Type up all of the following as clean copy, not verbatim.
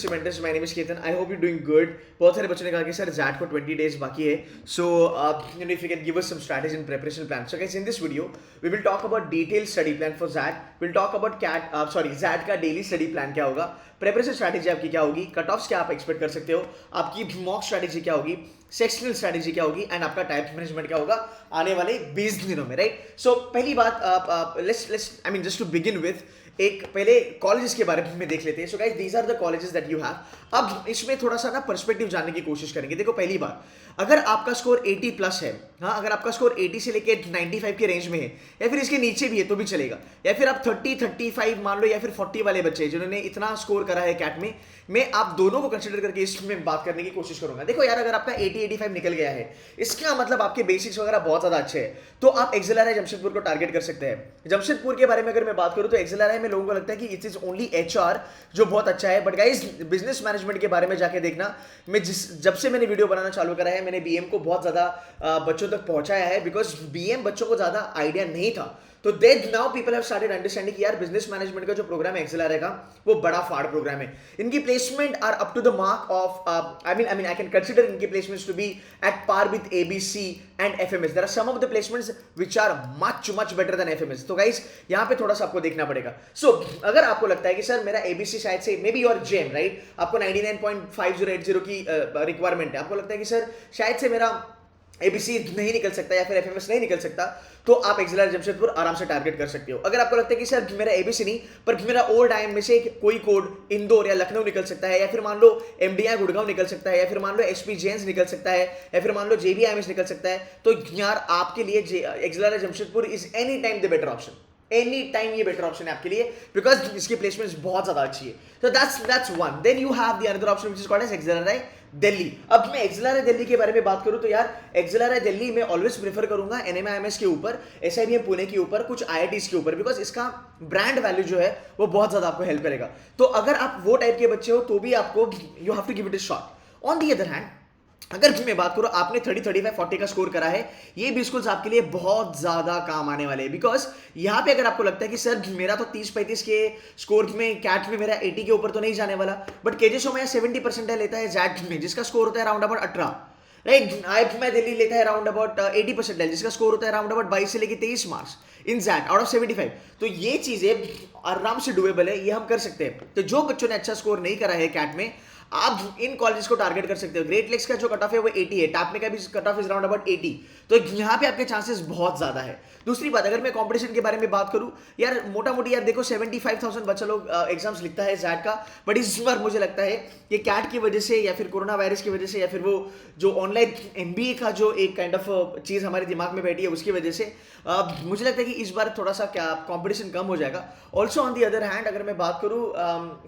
Mentors, my name is Ketan. I hope you're doing good. बहुत सारे बच्चों ने कहा कि सर जैट को 20 days बाकी है. So if you can give us some strategy and preparation plan. So guys, in this video we will talk about detailed study plan for ZAT. We'll talk about ZAT का daily study plan क्या होगा, preparation strategy आपकी क्या होगी, cut offs क्या आप expect कर सकते हो, आपकी मॉक स्ट्रैटेजी क्या होगी, सेक्शनल स्ट्रैटेजी क्या होगी एंड आपका टाइम मैनेजमेंट क्या होगा आने वाले 20 दिनों में, राइट. सो पहली बात let's I mean just to begin with एक पहले कॉलेजेस के बारे में देख लेते हैं. So guys, these are the colleges that you have. अब इसमें थोड़ा सा ना पर्सपेक्टिव जानने की कोशिश करेंगे. देखो, पहली बात, अगर आपका स्कोर 80 प्लस है, हाँ, अगर आपका स्कोर 80 से लेके 95 के रेंज में है या फिर इसके नीचे भी है तो भी चलेगा, या फिर आप 30 35 मान लो या फिर 40 वाले बच्चे जिन्होंने इतना स्कोर करा है कैट में, मैं आप दोनों को कंसिडर करके इसमें बात करने की कोशिश करूंगा. देखो यार, अगर आपका 80-85 निकल गया है, इसका मतलब आपके बेसिक्स वगैरह बहुत ज्यादा अच्छे हैं, तो आप एक्सेलआरआई जमशेदपुर को टारगेट कर सकते हैं. जमशेदपुर के बारे में अगर मैं बात करूं तो एक्सेलआरआई में लोगों को लगता है कि इट इज ओनली एचआर जो बहुत अच्छा है, बट गाइस बिजनेस मैनेजमेंट के बारे में जाके देखना. मैं जब से मैंने वीडियो बनाना चालू करा है, मैंने बीएम को बहुत ज्यादा बच्चों तक पहुंचाया है, बिकॉज बीएम बच्चों को ज्यादा आइडिया नहीं था. तो then now people have started understanding कि यार बिजनेस मैनेजमेंट का जो प्रोग्राम है एक्सेलआरआई का, वो बड़ा फाड़ प्रोग्राम है. इनकी placement are up to the mark of I can consider इनकी placements to be at par with ABC and FMS. There are some of the placements which are much better than FMS. तो guys, यहां पे थोड़ा सा आपको देखना पड़ेगा. सो अगर आपको लगता है कि सर मेरा एबीसी शायद से maybe your gem, right, आपको 99.5080 की रिक्वायरमेंट है, आपको लगता है कि सर शायद से मेरा एबीसी नहीं निकल सकता या फिर एफएमएस नहीं निकल सकता, तो आप एक्सेलआरआई जमशेदपुर आराम से टारगेट कर सकते हो. अगर आपको लगता है कि सर मेरा एबीसी नहीं, पर मेरा ओल्ड आईएम में से कोई कोड इंदौर या लखनऊ निकल सकता है, या फिर मान लो एमडीआई गुड़गांव निकल सकता है, या फिर मान लो एचपी जेएंस निकल सकता है, या फिर मान लो जेबीआईएमएस निकल सकता है, तो यार आपके लिए XLRI Jamshedpur is any time the better option. Any time ये बेटर ऑप्शन है आपके लिए, बिकॉज इसकी प्लेसमेंट बहुत ज्यादा अच्छी है. तो that's one. Then you have the another option which is called as XLRI Delhi. अब मैं एक्सेलआरआई दिल्ली के बारे में बात करूं तो यार एक्सेलआरआई दिल्ली में ऑलवेज प्रेफर करूंगा एनएमआईएमएस के ऊपर, एसआईबीएम पुणे के ऊपर, कुछ आईआईटीज के ऊपर, बिकॉज इसका ब्रांड वैल्यू जो है वो बहुत ज्यादा आपको हेल्प करेगा. तो अगर आप वो टाइप के बच्चे हो तो भी आपको you have to give it a shot. On the other hand, अगर मैं बात करूं आपने 30 35 40 का स्कोर करा है, ये भी स्कूल्स आपके लिए बहुत ज्यादा काम आने वाले हैं. बिकॉज यहां पे अगर आपको लगता है कि सर मेरा तो 30 35 के स्कोर में कैट में मेरा 80 के ऊपर तो नहीं जाने वाला, बट केजे शो में 70% लेता है जैट में जिसका स्कोर होता है अराउंड अबाउट 18, राइट. आईएफ में दिल्ली लेता है अराउंड अबाउट 80% जिसका स्कोर होता है अराउंड अबाउट 22 से लेके 23 marks in XAT out of 75. तो ये चीजें आराम से डुएबल है, ये हम कर सकते हैं. तो जो बच्चों ने अच्छा स्कोर नहीं करा है कैट में, आप इन कॉलेज को टारगेट कर सकते हो. ग्रेट लेक्स का जो कट ऑफ है वो 80 है, टापने का भी cut off is around about 80. तो यहाँ पे आपके चांसेस बहुत ज्यादा है. दूसरी बात, अगर मैं कंपटीशन के बारे में बात करूं, यार मोटा मोटी यार देखो 75,000 बच्चा लोग एग्जाम्स लिखता है जैट का, बट इस बार मुझे लगता है कि कैट की वजह से या फिर कोरोना वायरस की वजह से या फिर वो जो ऑनलाइन एमबीए का जो एक काइंड ऑफ चीज हमारे दिमाग में बैठी है उसकी वजह से मुझे लगता है कि इस बार थोड़ा सा क्या कंपटीशन कम हो जाएगा. Also on the other hand, अगर मैं बात करूं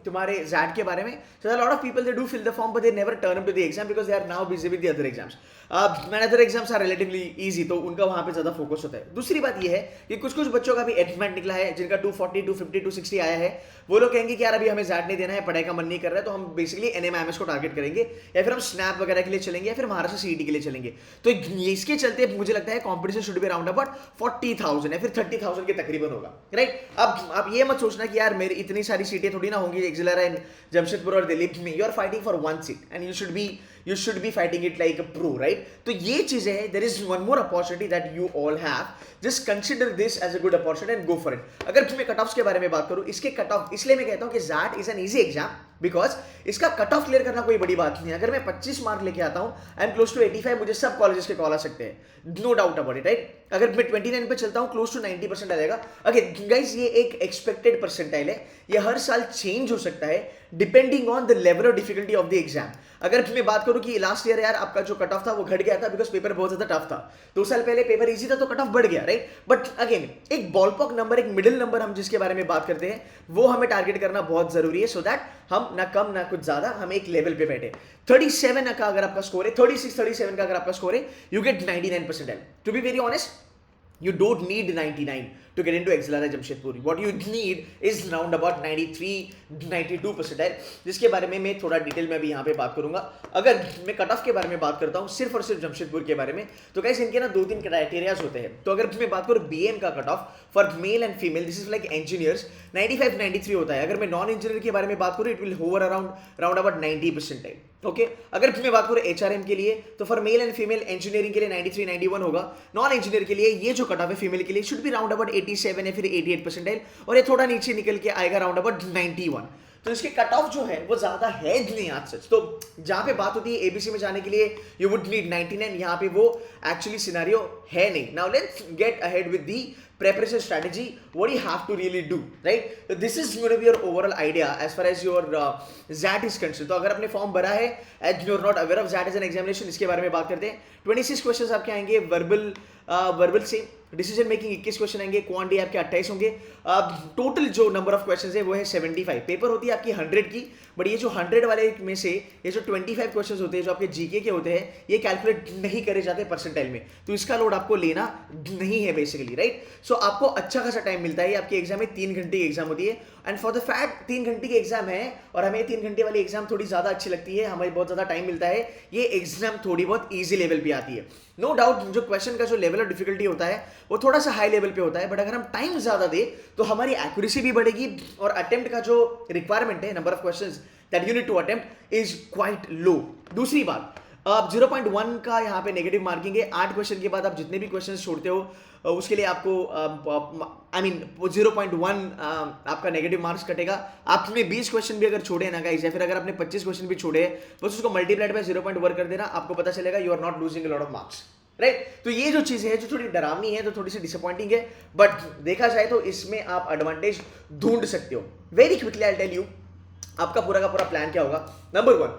तुम्हारे जैट के बारे में, so a lot of people they do fill the form but they never turn up to the exam because they are now busy with the other exams. Other exams are relatively easy, तो उनका वहां पे ज्यादा focus होता है. दूसरी बात ये है कि कुछ बच्चों का भी एडमेंट निकला है जिनका 240 250 260 आया है. वो लोग कहेंगे कि यार अभी हमें जैट नहीं देना है, पढ़ाई का मन नहीं कर रहा है, तो हम बेसिकली एनएमआईएमएस को टारगेट करेंगे, या फिर हम स्नैप वगैरह के लिए चलेंगे, या फिर महाराष्ट्र सीईटी के लिए चलेंगे. तो इसके चलते मुझे लगता है competition should be around about 40,000 या फिर 30,000 के तकरीबन होगा, राइट. अब ये मत सोचना कि यार मेरी इतनी सारी सीटें थोड़ी ना होंगी एक्सेलआरआई जमशेदपुर और दिल्ली में. You are fighting for one seat and you should be fighting it like a pro, right. तो ये चीजें है, there is one more opportunity that you all have. Just consider this as a good opportunity and go for it. अगर मैं cut offs के बारे में बात करूं, इसके कट ऑफ इसलिए मैं कहता हूं कि ZAT is an easy exam because इसका कट ऑफ क्लियर करना कोई बड़ी बात नहीं है. अगर मैं 25 मार्क लेके आता हूं, आई एम क्लोज टू 85, मुझे सब कॉलेजेस के कॉल आ सकते हैं, no doubt about it, right. अगर मैं 29 पे चलता हूं, क्लोज टू 90% आ जाएगा. अगेन गाइस, ये एक एक्सपेक्टेड परसेंटाइल है, ये हर साल चेंज हो सकता है depending on the level of difficulty of the exam. अगर मैं बात करूं कि लास्ट ईयर यार आपका जो कट ऑफ था वो घट गया था बिकॉज पेपर बहुत ज्यादा टफ था. 2 साल पहले पेपर इजी था तो कट ऑफ बढ़ गया, राइट. बट अगेन एक बॉलपॉक नंबर, एक मिडिल नंबर हम जिसके बारे में बात करते हैं, वो हमें टारगेट करना बहुत जरूरी है, सो दैट हम ना कम ना कुछ ज्यादा, हम एक लेवल पे बैठे. 37 का अगर आपका स्कोर है, 36 37 का अगर आपका स्कोर है, you get 99%. To be very honest, you don't need 99 to get into XLRI Jamshedpur. What you need is round about 93-92 percentile, जिसके बारे में मैं थोड़ा डिटेल में अभी यहाँ पे बात करूंगा. अगर मैं कट ऑफ के बारे में बात करता हूँ सिर्फ और सिर्फ जमशेदपुर के बारे में, तो गाइस इनके ना 2-3 क्राइटेरियाज होते हैं. तो अगर मैं बात करूँ BM का cut of for male and female, this is like engineers 95-93 होता है. अगर मैं नॉन इंजीनियर के बारे में बात करूँ, it will hover around about 90 percentile. Okay, अगर मैं बात करूँ HRM के लिए, तो for male and female engineering के लिए 93-91 होगा. नॉन इंजीनियर के लिए ये जो कट ऑफ है फीमेल के लिए शुड बी राउंड अबाउट 87 या फिर 88 परसेंटाइल, और ये थोड़ा नीचे निकल के आएगा राउंड अबाउट 91. तो इसके कट ऑफ जो है वो ज्यादा है नहीं आज सच. तो जहां पे बात होती है ABC में जाने के लिए यू वुड नीड 99, यहाँ पे वो एक्चुअली सिनेरियो है नहीं. Now let's get ahead with the preparation strategy. What do you have to really do, right? So this is going to be your overall idea as far as your ZAT is concerned. तो अगर आपने form भरा है and you're not aware of ZAT as an examination, इसके बारे में बात करते हैं. 26 क्वेश्चंस आपके आएंगे वर्बल से. डिसीजन मेकिंग 21 क्वेश्चन आएंगे. क्वांटी आपके 28 होंगे. टोटल जो नंबर ऑफ क्वेश्चंस है वो है 75. पेपर होती है आपकी 100 की, बट ये जो 100 वाले में से ये जो 25 क्वेश्चंस होते हैं जो आपके जीके के होते हैं, ये कैलकुलेट नहीं करे जाते परसेंटाइल में. तो इसका लोड आपको लेना नहीं है बेसिकली, राइट? सो आपको अच्छा खासा टाइम मिलता है. आपके एग्जाम में 3 घंटे की एग्जाम होती है, एंड फॉर द फैक्ट 3 घंटे की एग्जाम है और हमें 3 घंटे वाली एग्जाम थोड़ी ज्यादा अच्छी लगती है, हमें बहुत ज्यादा टाइम मिलता है, ये एग्जाम थोड़ी बहुत इजी लेवल पे आती है. नो डाउट जो क्वेश्चन का जो लेवल ऑफ डिफिकल्टी होता है वो थोड़ा सा हाई लेवल पे होता है, बट अगर हम टाइम ज्यादा दे तो हमारी एक्यूरेसी भी बढ़ेगी और अटेम्प्ट का जो रिक्वायरमेंट है, number of questions that you need to attempt is quite low. दूसरी बात, अब 0.1 का यहाँ पे नेगेटिव मार्किंग है. 8 क्वेश्चन के बाद आप जितने भी क्वेश्चन छोड़ते हो उसके लिए आपको 0.1 आपका नेगेटिव मार्क्स कटेगा. आपने 20 क्वेश्चन भी अगर छोड़े ना गाइस, या फिर अगर आपने 25 क्वेश्चन भी छोड़े, बस उसको मल्टीप्लाइड बाय 0.1 कर देना, आपको पता चलेगा you are not losing a lot of marks, right? तो ये जो चीजें हैं जो थोड़ी डरावनी है, तो थोड़ी सी डिसअपॉइंटिंग है, बट देखा जाए तो इसमें आप एडवांटेज ढूंढ सकते हो. Very quickly I tell you आपका पूरा का पूरा प्लान क्या होगा. Number 1,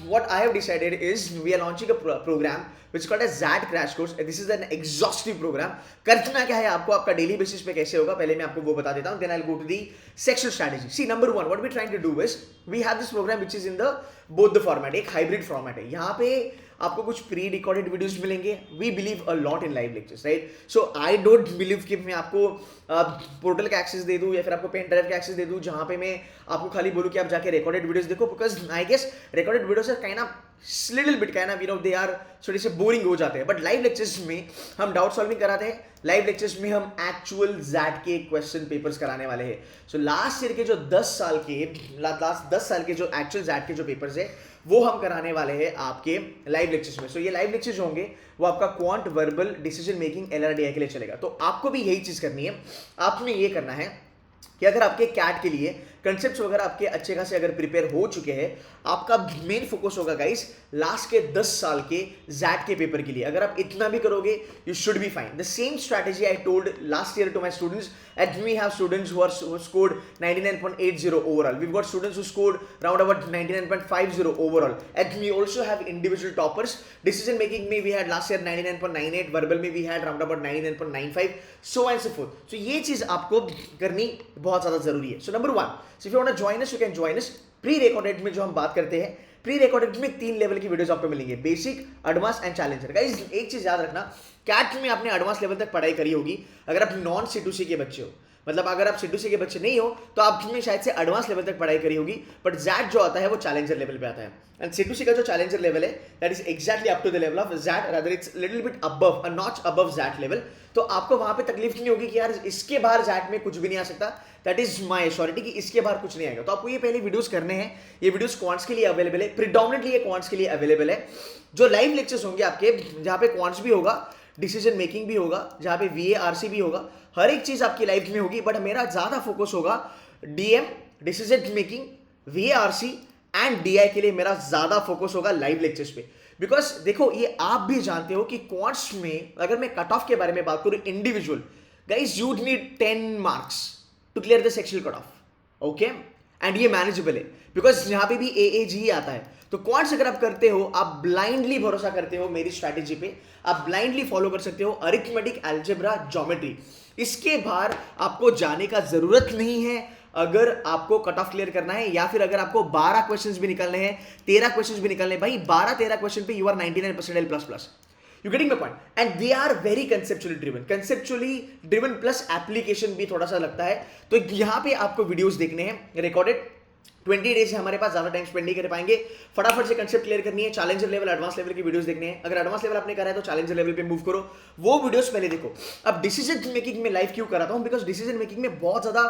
what I have decided is we are launching a program which is called as ZAT crash course. This is an exhaustive program. करना क्या है आपको, आपका डेली बेसिस पे कैसे होगा, पहले मैं आपको वो बता देता हूँ. Then I'll go to the section strategy. See, number 1, what we're trying to do is we have this program which is in the both the format. एक hybrid format है. यहाँ पे आपको कुछ प्री रिकॉर्डेड वीडियोस मिलेंगे. We believe a lot in live lectures, right? So I don't believe कि मैं आपको पोर्टल का एक्सेस दे दूं या फिर आपको पेन ड्राइव का एक्सेस दे दूं जहां पे मैं आपको खाली बोलूं कि आप जाके रिकॉर्डेड वीडियोस देखो, because I guess recorded videos are kind of little bit kind of, you know, they are थोड़े से बोरिंग हो जाते हैं. बट लाइव लेक्चर्स में हम डाउट सॉल्विंग कराते हैं. लाइव लेक्चर्स में हम एक्चुअल ZAT के क्वेश्चन पेपर्स कराने वाले हैं. सो लास्ट ईयर के जो 10 साल के जो एक्चुअल ZAT के जो पेपर्स है वो हम कराने वाले हैं आपके लाइव लेक्चर्स में. सो ये लाइव लेक्चर्स जो होंगे वो आपका quant, verbal, decision making, LRDI के लिए चलेगा. तो आपको भी यही चीज करनी है. आपने ये करना है कि अगर आपके कैट के लिए कंसेप्ट्स वगैरह आपके अच्छे खासे अगर प्रिपेयर हो चुके हैं, आपका मेन फोकस होगा गाइस लास्ट के 10 साल के ZAT के पेपर के लिए. अगर आप इतना भी करोगे you should be fine. The same strategy I told last year to my students, and we have students who scored 99.80 overall. We've got students who scored round about 99.50 overall, and we also have individual toppers. Decision making में we had last year 99.98, verbal में we had round about 99.95, so on and so forth. So ये चीज आपको करनी बहुत ज्यादा जरूरी है. So number 1, so if you want to join us, you can join us. Pre recorded में जो हम बात करते हैं, प्री रिकॉर्डेड में 3 लेवल की वीडियोस आपको मिलेंगे, basic, advance and challenger. Guys एक चीज याद रखना, कैट में आपने एडवांस लेवल तक पढ़ाई करी होगी अगर आप नॉन C2C के बच्चे हो. मतलब अगर आप C2C के बच्चे नहीं हो तो आपने शायद से एडवांस लेवल तक पढ़ाई करी होगी, बट ZAT जो आता है वो चैलेंजर लेवल पे आता है. एंड C2C का जो चैलेंजर लेवल है that is exactly up to the level of ZAT, rather it's little bit above, a notch above ZAT level. तो आपको वहां पे तकलीफ नहीं होगी कि यार इसके बाहर ZAT में कुछ भी नहीं आ सकता. दैट इज माय एश्योरिटी कि इसके बाहर कुछ नहीं आएगा. तो आपको ये पहले वीडियोस करने हैं. ये वीडियोस क्वांट्स के लिए अवेलेबल है, प्रीडोमिनेटली ये क्वांट्स के लिए अवेलेबल है. जो लाइव लेक्चर्स होंगे आपके, जहां पे क्वांट्स भी होगा, डिसीजन मेकिंग भी होगा, जहां पे VARC भी होगा, हर एक चीज आपकी लाइफ में होगी. बट मेरा ज्यादा फोकस होगा DM, decision making, VARC and DI के लिए मेरा ज्यादा फोकस होगा लाइव लेक्चर्स पे. बिकॉज देखो ये आप भी जानते हो कि क्वांट्स में अगर मैं कट ऑफ के बारे में बात करूं individual, guys you need 10 marks to clear the sectional cut off. Okay, and ये मैनेजेबल है बिकॉज यहाँ पे भी AAG ही आता है. तो क्वांट्स अगर आप करते हो, आप ब्लाइंडली भरोसा करते हो मेरी स्ट्रैटेजी पे, आप ब्लाइंडली फॉलो कर सकते हो अरिथमेटिक, अलजेब्रा, ज्योमेट्री. इसके बाहर आपको जाने का जरूरत नहीं है अगर आपको कट ऑफ क्लियर करना है, या फिर अगर आपको 12 क्वेश्चंस भी निकलने हैं, 13 क्वेश्चंस भी निकलने हैं. भाई 12-13 क्वेश्चन पे you are 99% plus plus. You getting my point? And they are very conceptually driven plus application भी थोड़ा सा लगता है। तो यहाँ पे आपको वीडियोस देखने हैं रिकॉर्डेड, 20 डेज है हमारे पास, ज्यादा टाइम स्पेंड नहीं कर पाएंगे, फटाफट से कंसेप्ट क्लियर करनी है, चैलेंजर लेवल एडवांस लेवल की वीडियोस देखने हैं। अगर एडवांस लेवल आपने करा है तो चैलेंजर लेवल पे मूव करो, वो वीडियोस पहले देखो। अब डिसीजन मेकिंग में लाइव क्यों कराता हूं? बिकॉज डिसीजन मेकिंग में बहुत ज्यादा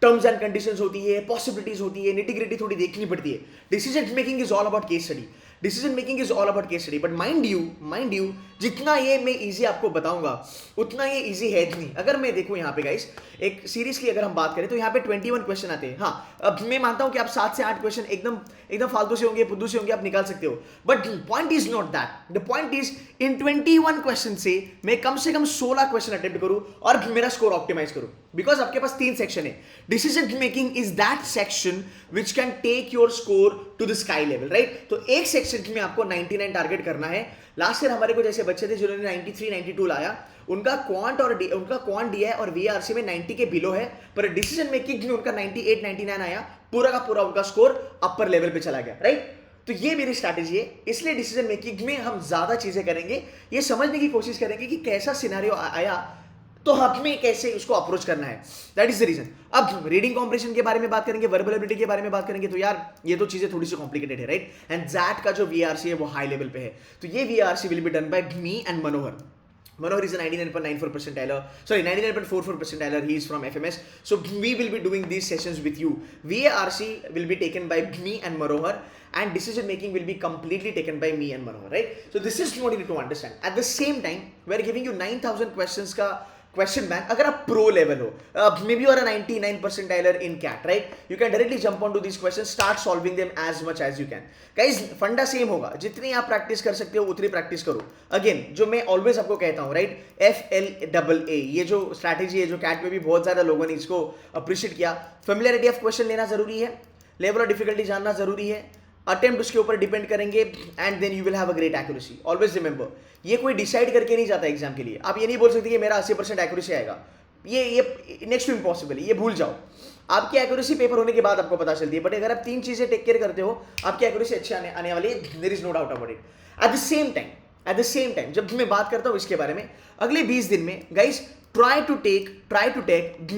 टर्म्स एंड कंडीशंस होती है, पॉसिबिलिटीज होती है, निटी-ग्रिटी थोड़ी देखनी पड़ती है। Decision making is all about case study, decision making is all about case study. But mind you जितना ये मैं इजी आपको बताऊंगा उतना ये इजी है नहीं। अगर मैं देखूं यहाँ पे गाइस, एक सीरियसली अगर हम बात करें तो यहाँ पे 21 क्वेश्चन आते हैं। हाँ, अब मैं मानता हूं कि आप 7 से 8 क्वेश्चन एकदम फालतू से होंगे, फुद्दू से होंगे, आप निकाल सकते हो। But point is not that, the point is in 21 question से मैं कम से कम 16 क्वेश्चन अटेम्प्ट करूं और मेरा स्कोर ऑप्टिमाइज करूं। बिकॉज आपके पास 3 सेक्शन है। Decision making is that section which can take your score to the sky level, right? तो एक सेक्शन में आपको 99 टारगेट करना है। लास्ट ईयर हमारे कुछ ऐसे बच्चे थे जिन्होंने 93 92 लाया, उनका क्वांट दिया है और वीआरसी में 90 के बिलो है, पर डिसीजन मेकिंग में उनका 98 99 आया, पूरा का पूरा उनका स्कोर अपर लेवल पे चला गया, राइट? तो ये मेरी स्ट्रैटेजी है। इसलिए डिसीजन मेकिंग में हम ज्यादा चीजें करेंगे, ये समझने की कोशिश करेंगे कि कैसा सिनेरियो आया तो हमें कैसे उसको अप्रोच करना है। That is the reason. अब रीडिंग कॉम्प्रिहेंशन के बारे में बात करेंगे, वर्बल एबिलिटी के बारे में बात करेंगे, तो यार ये तो चीजें थोड़ी सी कॉम्प्लिकेटेड है, राइट? एंड ज़ैट का जो वीआरसी है वो हाई लेवल पे है। तो ये VRC will be done by me and Manohar. Manohar is a 99.94 percentiler. Sorry, 99.44 percentiler. He is from FMS. So we will be doing these sessions with you. VARC will be taken by me and Manohar, and decision making will be completely taken by me and Manohar. Right? So this is what you need to understand. At the same time, we are giving you 9,000 questions का question bank. अगर आप pro level हो, may be you are a 99 percentiler in CAT, right? You can directly jump on to this question, start solving them as much as you can. Guys, फंडा same होगा, जितनी आप practice कर सकते हो उतनी प्रैक्टिस करो. अगेन, जो मैं ऑलवेज आपको कहता हूं, राइट? FLAA, ये जो स्ट्रैटेजी है, जो कैट में भी बहुत ज्यादा लोगों ने इसको अप्रिशिएट किया. फेमिलियरिटी ऑफ क्वेश्चन लेना जरूरी है, लेवल ऑफ डिफिकल्टी जानना जरूरी है, अटेम्प्ट उसके ऊपर डिपेंड करेंगे, and then you will have a great accuracy. Always remember, ये कोई डिसाइड करके नहीं जाता एग्जाम के लिए. आप ये नहीं बोल सकते कि मेरा 80% एक्यूरेसी आएगा, ये नेक्स्ट टू इम्पॉसिबल है, ये भूल जाओ. आपकी एक्यूरेसी पेपर होने के बाद आपको पता चलती है, बट अगर आप 3 चीजें टेक केयर करते हो, आपकी एक्यूरेसी अच्छी आने वाली है. There is no doubt about it. At the same time जब मैं बात करता हूं इसके बारे में, अगले 20 दिन में guys, try to take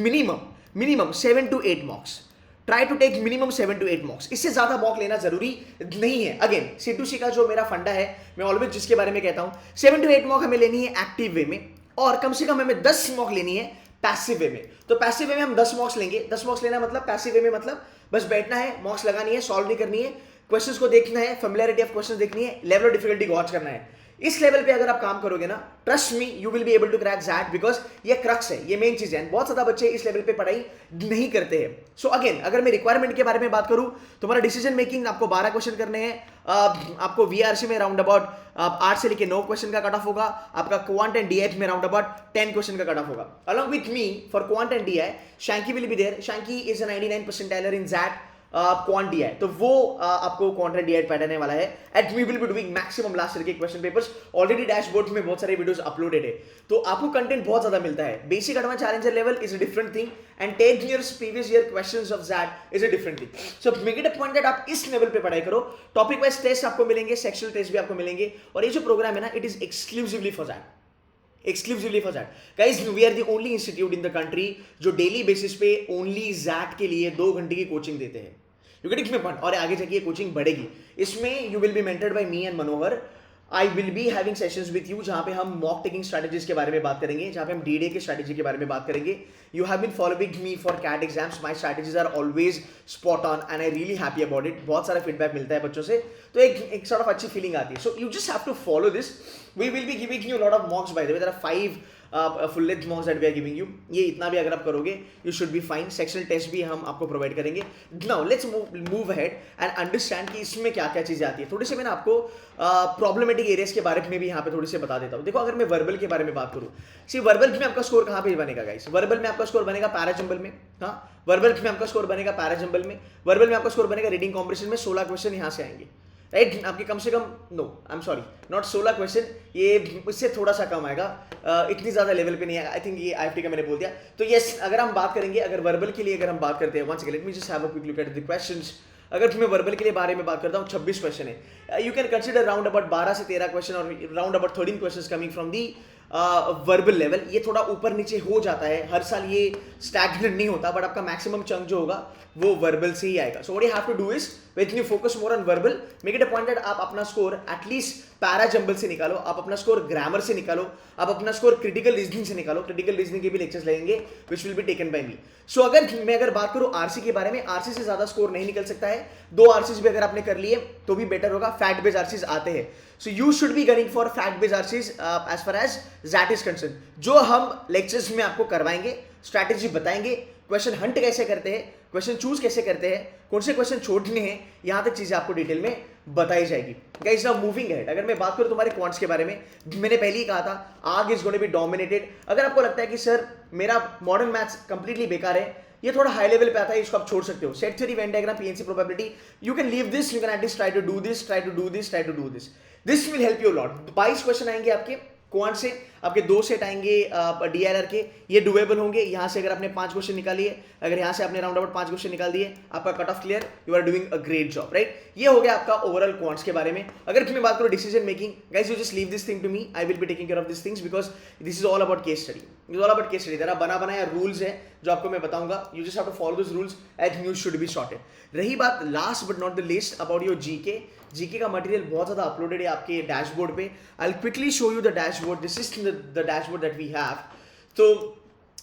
minimum 7 to 8 mocks. Try to take minimum 7 to 8 mocks. इससे ज्यादा मॉक लेना जरूरी नहीं है. अगेन, C2C का जो मेरा फंडा है, मैं ऑलवेज जिसके बारे में कहता हूं, 7 to 8 मॉक हमें लेनी है एक्टिव वे में, और कम से कम हमें 10 मॉक लेनी है पैसिव वे में. तो पैसिव वे में हम 10 मॉक्स लेंगे. 10 मॉक्स लेना मतलब, पैसिव वे में मतलब बस बैठना है, मॉक्स लगानी है, सॉल्व नहीं करनी है, क्वेश्चंस को देखना है, फेमिलियरिटी ऑफ क्वेश्चंस देखनी है, लेवल ऑफ डिफिकल्टी वॉच करना है. इस लेवल पे अगर आप काम करोगे ना, trust me, you will be able to crack that, because ये क्रक्स है, ये मेन चीज है. बहुत ज्यादा बच्चे इस लेवल पे पढ़ाई नहीं करते हैं. सो अगेन, अगर मैं रिक्वायरमेंट के बारे में बात करूं, तुम्हारा डिसीजन मेकिंग, आपको 12 क्वेश्चन करने हैं. आपको वीआरसी में राउंड अबाउट 8 से लेके 9 क्वेश्चन का कट ऑफ होगा. आपका क्वांट एंड डीआई में राउंड अबाउट 10 क्वेश्चन का कट ऑफ होगा. Along with me for quant and DI, Shanky will be there. Shanky is a 99 percentiler in that quant DI. तो वो आपको क्वांट एंड डीआई पढ़ाने वाला है. And we will be doing maximum last year के question papers. Already dashboard में बहुत सारे वीडियोस अपलोडेड है, तो आपको कंटेंट बहुत ज्यादा मिलता है. Basic advance challenger level is a different thing, and 10 years previous year questions of that is a different thing. So make it a point that आप इस लेवल पे पढ़ाई करो. टॉपिक वाइज टेस्ट आपको मिलेंगे, सेक्शनल टेस्ट भी आपको मिलेंगे, और ये जो प्रोग्राम है ना, it is exclusively for that. Guys, we are the only institute in the country जो डेली बेसिस पे ओनली ज़ैट के लिए 2 घंटे की कोचिंग देते हैं. You get it point. और आगे जाके ये कोचिंग बढ़ेगी. इसमें you will be mentored by me and Manohar. I will be having sessions with you, जहां पे हम मॉक टेकिंग स्ट्रैटेजीज के बारे में बात करेंगे, जहां पे हम डीडे के स्ट्रैटेजी के बारे में बात करेंगे. You have been following me for CAT exams. My strategies are always spot on, and I really happy about it. बहुत सारा फीडबैक मिलता है बच्चों से, तो एक सॉर्ट ऑफ अच्छी फीलिंग आती है. So you just have to follow this. We will be giving you lot of mocks. By the way, there are 5 full length mocks that we are giving you. ये इतना भी अगर आप करोगे, you should be fine. Sectional test भी हम आपको provide करेंगे. Now let's move ahead and understand कि इसमें क्या क्या चीजें आती है. थोड़ी सी मैं आपको प्रॉब्लमेटिक एरियाज के बारे में भी यहाँ पे थोड़ी सी बता देता हूँ. देखो, अगर मैं वर्बल के बारे में बात करूँ, सी वर्बल में आपका स्कोर कहाँ पे बनेगा गाइस? वर्बल में आपका स्कोर बनेगा पैराजंबल में. हाँ, वर्बल में आपका स्कोर बनेगा पैराजंबल में. वर्बल में आपका स्कोर बनेगा रीडिंग कॉम्प्रिहेंशन में. 16 क्वेश्चन यहाँ से आएंगे, राइट? आपके कम से कम, no I am sorry, not 16 question, ये इससे थोड़ा सा कम आएगा. इतनी ज्यादा लेवल पे नहीं आएगा. आई थिंक ये IFT का मैंने बोल दिया. तो यस, अगर हम बात करेंगे, अगर वर्बल के लिए अगर हम बात करते हैं, once again let me just have a quick look at the questions. अगर मैं वर्बल के लिए बारे में बात करता हूँ 26 क्वेश्चन है. You can consider round about 12 से 13 क्वेश्चन और round about 13 question coming from the verbal level. ये थोड़ा ऊपर नीचे हो जाता है, हर साल ये स्टैग्नेंट नहीं होता, बट आपका मैक्सिमम चंक जो होगा वो वर्बल से ही आएगा. So what you have to do is when you focus more on verbal, make it a point that आप अपना स्कोर एटलीस्ट पैरा जंबल से निकालो, आप अपना स्कोर ग्रामर से निकालो, आप अपना स्कोर क्रिटिकल रीजनिंग से निकालो. क्रिटिकल रीजनिंग के भी लेक्चर्स लगेंगे which will be taken by me. So अगर बात करूं आरसी के बारे में, आरसी से ज्यादा स्कोर नहीं निकल सकता है. 2 आरसीज भी अगर आपने कर लिए तो भी बेटर होगा. फैक्ट बेस्ड आरसीज आते हैं, so you should be gunning for fact based RCs as far as that is concern. जो हम लेक्चर्स में आपको करवाएंगे, स्ट्रैटेजी बताएंगे, क्वेश्चन हंट कैसे करते हैं, क्वेश्चन चूज कैसे करते हैं, कौन से क्वेश्चन छोड़ने हैं, यहां तक चीजें आपको डिटेल में बताई जाएगी. गाइस नाउ मूविंग अहेड, अगर मैं बात करूं तुम्हारे क्वांट्स के बारे में, मैंने पहले ही कहा था आग is going to be dominated. अगर आपको लगता है कि सर मेरा मॉडर्न मैथ्स कंप्लीटली बेकार है, ये थोड़ा हाई लेवल पे आता है, इसको आप छोड़ सकते हो. Set theory, Venn diagram, PNC probability, you can leave this, you can at least try to do this, try to do this, try to do this. This will help you lot. 22 question आएंगे आपके quant से, आपके 2 set आएंगे DLR के, ये doable होंगे. यहां से अगर आपने 5 क्वेश्चन निकाल लिए, अगर यहां से आपने राउंड अबाउट 5 क्वेश्चन निकाल दिए, आपका cut off clear, you are doing a great job, right. ये हो गया आपका ओवरऑल क्वांट्स के बारे में. अगर मैं बात करूं decision making, guys you just leave this thing to me, I will be taking care of this things because this is all about case study. Is all about case study. जरा बना बनाया रूल्स है जो आपको मैं बताऊंगा, you just have to follow this rules and you should be sorted. रही बात last but not the least about your GK, GK का मटेरियल बहुत ज्यादा अपलोडेड है आपके डैशबोर्ड पे. I will quickly show you the dashboard. This is the dashboard that we have. तो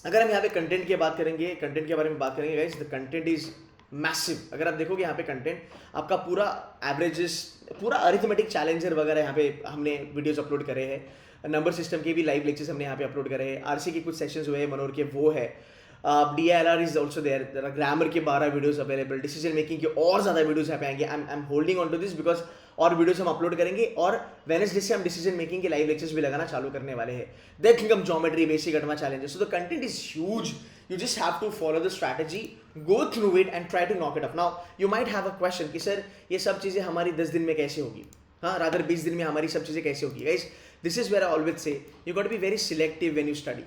अगर हम यहाँ पे कंटेंट की बात करेंगे, कंटेंट के बारे में बात करेंगे guys, the content is massive. अगर आप देखोगे यहाँ पे कंटेंट आपका पूरा एवरेजेस, पूरा अरिथमेटिक चैलेंजर वगैरह यहाँ पे हमने वीडियोस अपलोड करे हैं. नंबर सिस्टम के भी लाइव लेक्चर्स हमने यहाँ पे अपलोड करे हैं. आरसी के कुछ सेशंस हुए हैं मनोर के, वो है. DILR is also there. Grammar के 12 वीडियोस अवेलेबल. डिसीजन मेकिंग के और ज़्यादा वीडियोस यहाँ पे आएंगे. I am holding on to this because और वीडियोस हम अपलोड करेंगे और वेडनेसडे से हम डिसीजन मेकिंग के लाइव लेक्चर्स भी लगाना चालू करने वाले हैं. देन थिंक हम ज्योमेट्री, बेसिक अडवा challenges. So the content is huge. You just have to follow the strategy, go through it and try to knock it off. Now, you might have a question कि sir ये सब चीज़ें हमारी 10 दिन में कैसे होगी, हाँ रादर 20 दिन में हमारी सब चीज़ें कैसे होगी. Guys, this is where I always say you got to be very selective when you study.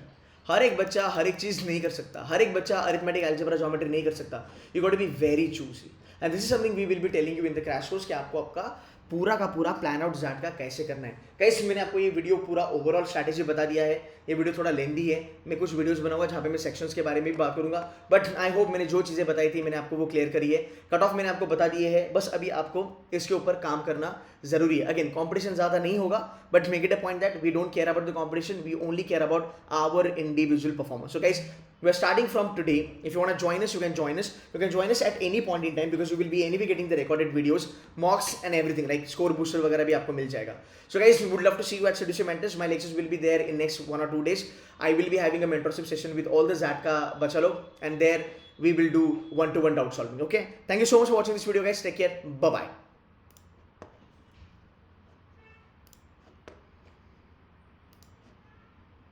हर एक बच्चा हर एक चीज़ नहीं कर सकता, हर एक बच्चा अरिथमेटिक, अलजेब्रा, ज्योमेट्री नहीं कर सकता. You got to be very choosy. And this is something we will be telling you in the crash course कि आपको आपका पूरा का पूरा प्लान आउट ज़ैट का कैसे करना है. गाइस मैंने आपको ये वीडियो पूरा ओवरऑल स्ट्रैटेजी बता दिया है. ये वीडियो थोड़ा लेंदी है, मैं कुछ वीडियोस बनाऊंगा जहाँ पे मैं सेक्शंस के बारे में भी बात करूंगा, बट आई होप मैंने जो चीज़ें बताई थी मैंने आपको वो क्लियर करी है. कट ऑफ मैंने आपको बता दिए है, बस अभी आपको इसके ऊपर काम करना जरूरी है. अगेन कॉम्पिटिशन ज़्यादा नहीं होगा, but make it a point that we don't care about the competition, we only care about our individual performance. So guys, we are starting from today. If you want to join us, you can join us. You can join us at any point in time because you will be anyway getting the recorded videos, mocks and everything like score booster वगैरह भी आपको मिल जाएगा. So guys, we would love to see you at Seduce Mentors. My lectures will be there in next 1 or 2 days. I will be having a mentorship session with all the Zatka Bachalo, and there we will do one-to-one doubt solving. Okay? Thank you so much for watching this video, guys. Take care. Bye bye.